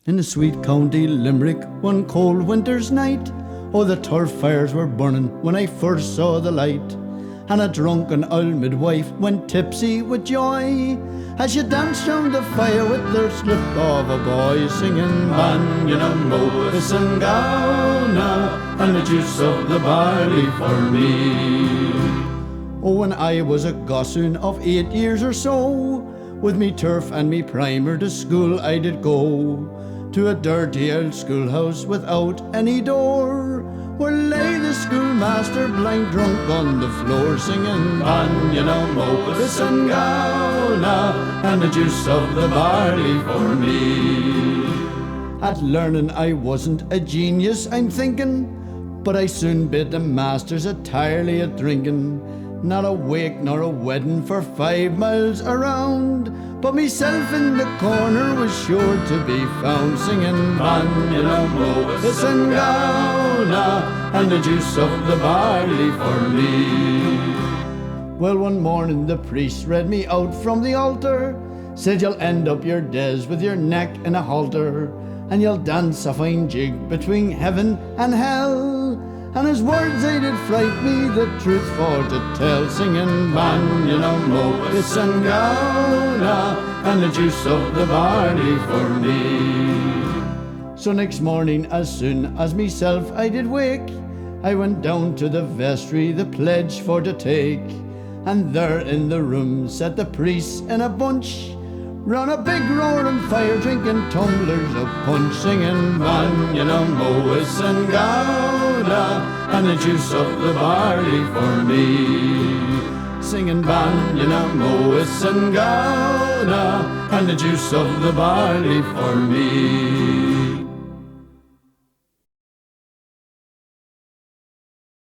In the sweet county Limerick, one cold winter's night, oh, the turf fires were burning when I first saw the light. And a drunken old midwife went tipsy with joy as she danced round the fire with the slip of a boy, singing Banyan Moses and Gowna and the juice of the barley for me. Oh, when I was a gossoon of 8 years or so, with me turf and me primer to school I did go, to a dirty old schoolhouse without any door, where lay the schoolmaster blind drunk on the floor, singing Banyan Moses and Gowna and the juice of the barley for me. At learning I wasn't a genius, I'm thinking, but I soon bid the masters entirely at drinking. Not a wake nor a wedding for 5 miles around, but myself in the corner was sure to be found, singing Banyan Moses and Gowna and the juice of the barley for me. Well, one morning the priest read me out from the altar, said you'll end up your days with your neck in a halter, and you'll dance a fine jig between heaven and hell. And his words they did fright me, the truth for to tell, singing Banyan Moses and Gowna and the juice of the barley for me. So next morning, as soon as myself I did wake, I went down to the vestry the pledge for to take, and there in the room sat the priests in a bunch, round a big roaring fire drinking tumblers of punch, singing Banyan Moses and Gowna and the juice of the barley for me. Singing Banyan Moses and Gowna and the juice of the barley for me.